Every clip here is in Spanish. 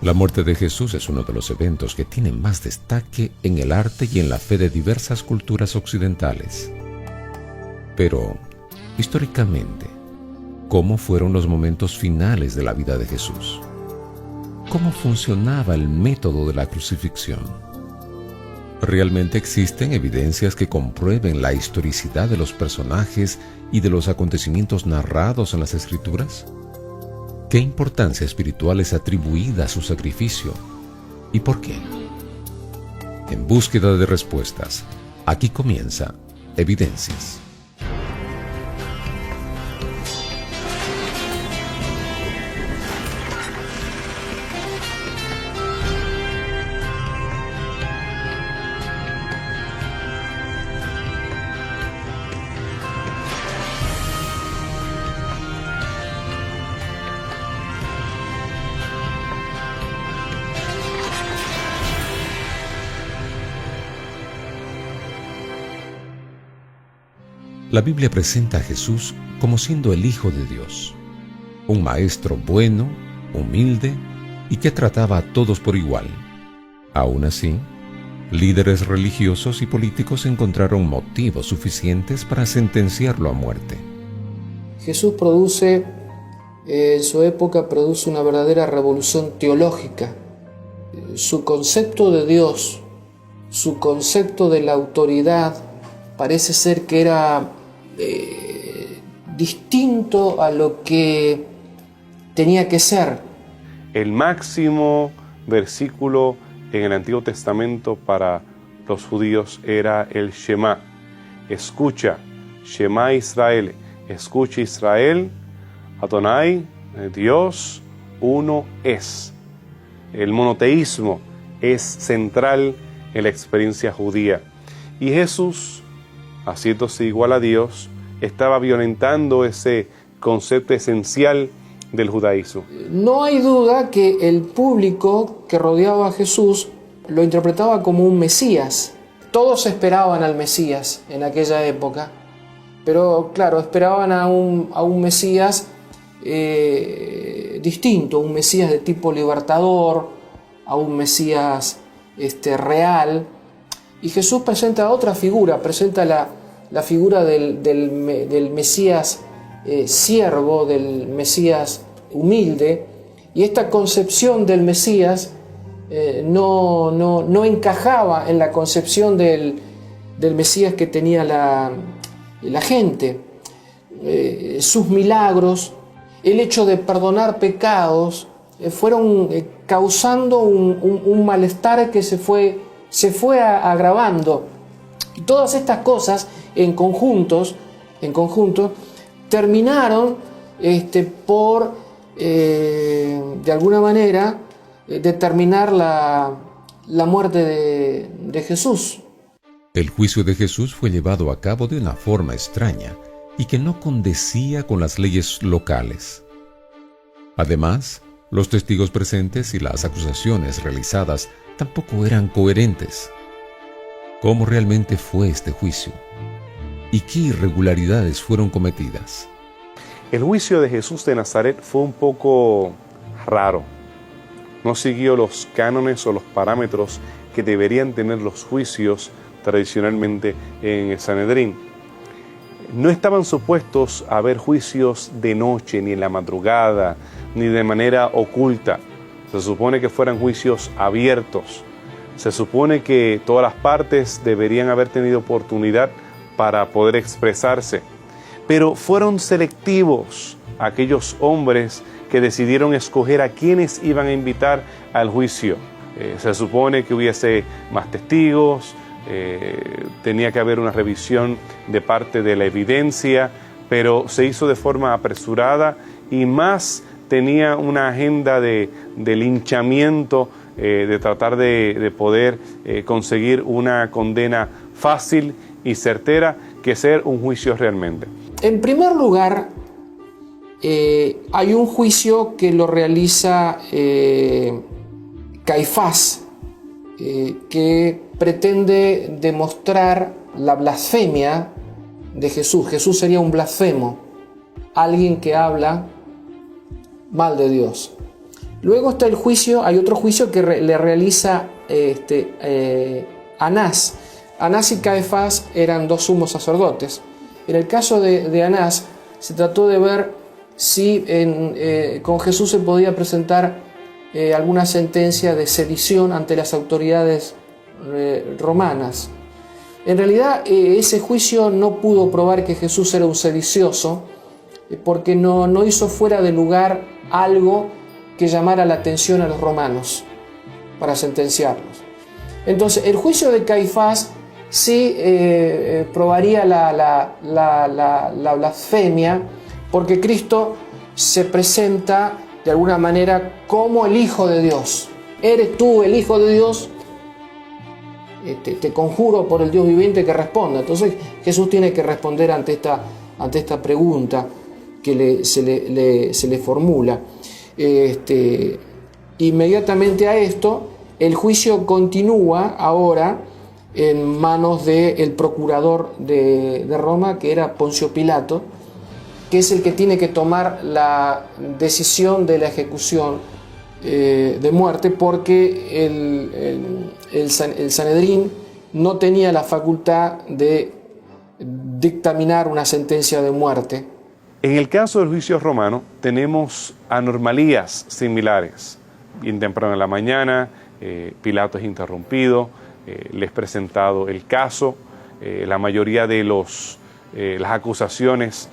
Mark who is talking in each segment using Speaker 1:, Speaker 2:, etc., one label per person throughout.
Speaker 1: La muerte de Jesús es uno de los eventos que tienen más destaque en el arte y en la fe de diversas culturas occidentales. Pero, históricamente, ¿cómo fueron los momentos finales de la vida de Jesús? ¿Cómo funcionaba el método de la crucifixión? ¿Realmente existen evidencias que comprueben la historicidad de los personajes y de los acontecimientos narrados en las Escrituras? ¿Qué importancia espiritual es atribuida a su sacrificio? ¿Y por qué? En búsqueda de respuestas, aquí comienza Evidencias. La Biblia presenta a Jesús como siendo el Hijo de Dios, un maestro bueno, humilde y que trataba a todos por igual. Aún así, líderes religiosos y políticos encontraron motivos suficientes para sentenciarlo a muerte.
Speaker 2: Jesús en su época produce una verdadera revolución teológica. Su concepto de Dios, su concepto de la autoridad, parece ser que era distinto a lo que tenía que ser.
Speaker 3: El máximo versículo en el Antiguo Testamento para los judíos era el Shema. Escucha, Shema Israel, escucha Israel, Adonai, Dios, uno es. El monoteísmo es central en la experiencia judía. Y Jesús, haciéndose igual a Dios, estaba violentando ese concepto esencial del judaísmo.
Speaker 2: No hay duda que el público que rodeaba a Jesús lo interpretaba como un Mesías. Todos esperaban al Mesías en aquella época, pero claro, esperaban a un Mesías distinto, un Mesías de tipo libertador, a un Mesías real. Y Jesús presenta otra figura, presenta la figura del Mesías siervo, del Mesías humilde, y esta concepción del Mesías no encajaba en la concepción del Mesías que tenía la gente. Sus milagros, el hecho de perdonar pecados, fueron causando un malestar que se fue agravando. Y todas estas cosas en conjunto terminaron por de alguna manera determinar la muerte de Jesús.
Speaker 1: El juicio de Jesús fue llevado a cabo de una forma extraña y que no condecía con las leyes locales. Además, los testigos presentes y las acusaciones realizadas tampoco eran coherentes. ¿Cómo realmente fue este juicio? ¿Y qué irregularidades fueron cometidas?
Speaker 3: El juicio de Jesús de Nazaret fue un poco raro. No siguió los cánones o los parámetros que deberían tener los juicios tradicionalmente en el Sanedrín. No estaban supuestos a haber juicios de noche, ni en la madrugada, ni de manera oculta. Se supone que fueran juicios abiertos. Se supone que todas las partes deberían haber tenido oportunidad para poder expresarse. Pero fueron selectivos aquellos hombres que decidieron escoger a quienes iban a invitar al juicio. Se supone que hubiese más testigos, tenía que haber una revisión de parte de la evidencia, pero se hizo de forma apresurada y más tenía una agenda de linchamiento, de tratar de poder conseguir una condena fácil y certera que ser un juicio realmente.
Speaker 2: En primer lugar, hay un juicio que lo realiza Caifás, que pretende demostrar la blasfemia de Jesús. Jesús sería un blasfemo, alguien que habla mal de Dios. Luego está el juicio, hay otro juicio que le realiza Anás. Anás y Caifás eran dos sumos sacerdotes. En el caso de Anás, se trató de ver si con Jesús se podía presentar alguna sentencia de sedición ante las autoridades romanas. En realidad, ese juicio no pudo probar que Jesús era un sedicioso, porque no hizo fuera de lugar algo que llamara la atención a los romanos para sentenciarlos. Entonces, el juicio de Caifás sí probaría la blasfemia, porque Cristo se presenta de alguna manera como el Hijo de Dios. ¿Eres tú el Hijo de Dios? Te conjuro por el Dios viviente que responda. Entonces Jesús tiene que responder ante esta pregunta que se le formula. Inmediatamente a esto, el juicio continúa ahora en manos del procurador de Roma, que era Poncio Pilato, que es el que tiene que tomar la decisión de la ejecución de muerte, porque el Sanedrín no tenía la facultad de dictaminar una sentencia de muerte.
Speaker 3: En el caso del juicio romano tenemos anomalías similares. Bien temprano en la mañana, Pilato es interrumpido, le es presentado el caso, la mayoría de las acusaciones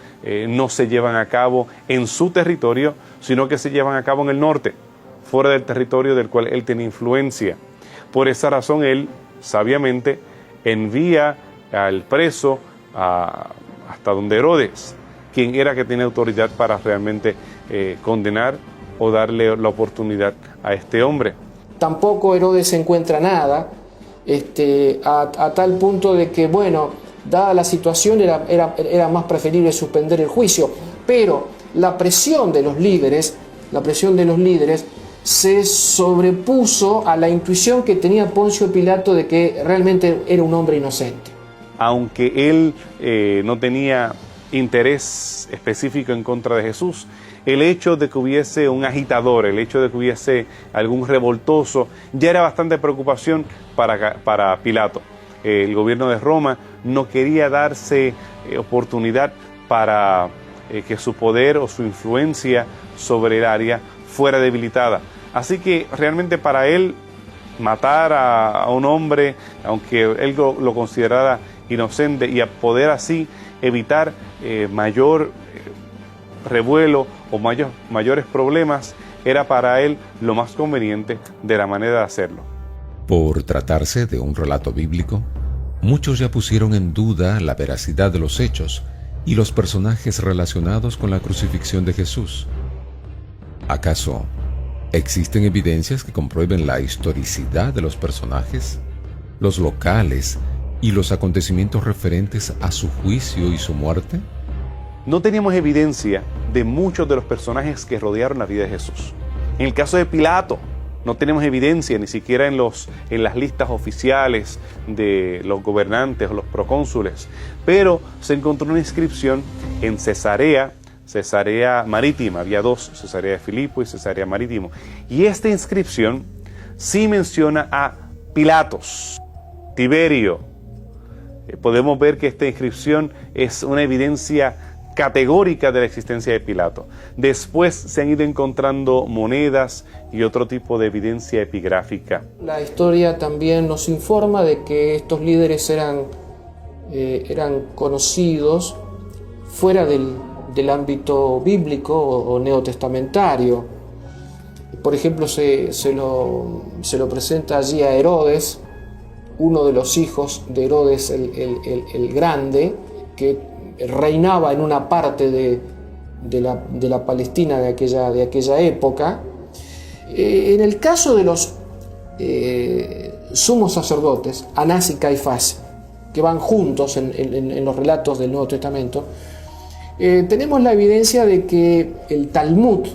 Speaker 3: no se llevan a cabo en su territorio, sino que se llevan a cabo en el norte, fuera del territorio del cual él tiene influencia. Por esa razón, él sabiamente envía al preso hasta donde Herodes, quien era que tiene autoridad para realmente condenar o darle la oportunidad a este hombre.
Speaker 2: Tampoco Herodes encuentra nada, a tal punto de que, bueno, dada la situación era más preferible suspender el juicio, pero la presión de los líderes se sobrepuso a la intuición que tenía Poncio Pilato de que realmente era un hombre inocente.
Speaker 3: Aunque él no tenía interés específico en contra de Jesús, el hecho de que hubiese un agitador, el hecho de que hubiese algún revoltoso, ya era bastante preocupación para Pilato. El gobierno de Roma no quería darse oportunidad para que su poder o su influencia sobre el área fuera debilitada. Así que realmente para él matar a un hombre, aunque él lo considerara inocente, y a poder así evitar mayor revuelo o mayores problemas, era para él lo más conveniente de la manera de hacerlo.
Speaker 1: Por tratarse de un relato bíblico, muchos ya pusieron en duda la veracidad de los hechos y los personajes relacionados con la crucifixión de Jesús. ¿Acaso existen evidencias que comprueben la historicidad de los personajes, los locales y los acontecimientos referentes a su juicio y su muerte?
Speaker 3: No teníamos evidencia de muchos de los personajes que rodearon la vida de Jesús. En el caso de Pilato, no tenemos evidencia ni siquiera en las listas oficiales de los gobernantes o los procónsules, pero se encontró una inscripción en Cesarea Marítima. Había dos, Cesarea de Filipo y Cesarea Marítimo. Y esta inscripción sí menciona a Pilatos, Tiberio. Podemos ver que esta inscripción es una evidencia categórica de la existencia de Pilato. Después se han ido encontrando monedas y otro tipo de evidencia epigráfica.
Speaker 2: La historia también nos informa de que estos líderes eran conocidos fuera del ámbito bíblico o neotestamentario. Por ejemplo, se lo presenta allí a Herodes, uno de los hijos de Herodes el Grande, que reinaba en una parte de la Palestina de aquella época. En el caso de los sumos sacerdotes, Anás y Caifás, que van juntos en los relatos del Nuevo Testamento, tenemos la evidencia de que el Talmud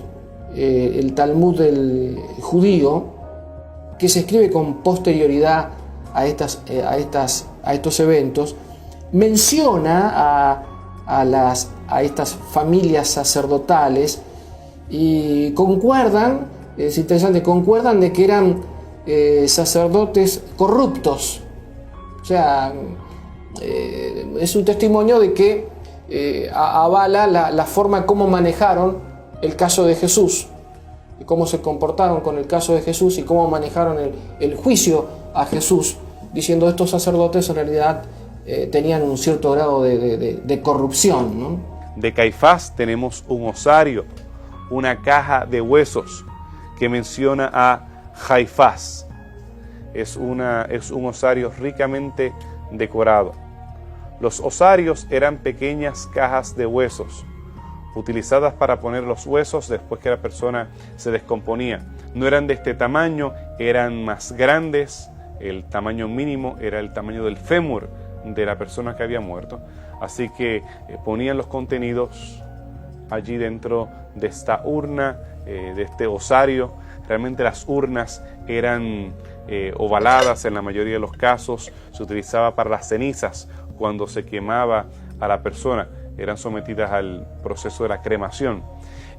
Speaker 2: del judío, que se escribe con posterioridad a estos eventos, menciona a estas familias sacerdotales y concuerdan es interesante, concuerdan de que eran sacerdotes corruptos. O sea, es un testimonio de que avala la forma como manejaron el caso de Jesús, y cómo se comportaron con el caso de Jesús y cómo manejaron el juicio a Jesús, diciendo estos sacerdotes en realidad tenían un cierto grado de corrupción, ¿no?
Speaker 3: De Caifás tenemos un osario, una caja de huesos que menciona a Caifás. Es un osario ricamente decorado. Los osarios eran pequeñas cajas de huesos, utilizadas para poner los huesos después que la persona se descomponía. No eran de este tamaño, eran más grandes. El tamaño mínimo era el tamaño del fémur de la persona que había muerto. Así que ponían los contenidos allí dentro de esta urna, de este osario. Realmente las urnas eran ovaladas en la mayoría de los casos. Se utilizaba para las cenizas cuando se quemaba a la persona. Eran sometidas al proceso de la cremación.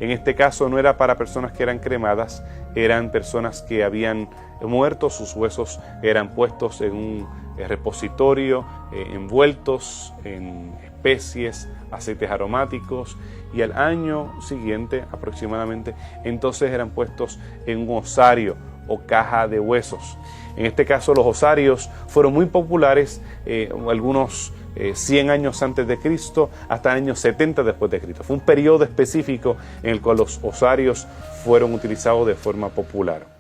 Speaker 3: En este caso no era para personas que eran cremadas, eran personas que habían muerto, sus huesos eran puestos en un repositorio, envueltos en especies, aceites aromáticos, y al año siguiente aproximadamente, entonces eran puestos en un osario o caja de huesos. En este caso los osarios fueron muy populares, algunos 100 años antes de Cristo hasta años 70 después de Cristo. Fue un periodo específico en el cual los osarios fueron utilizados de forma popular.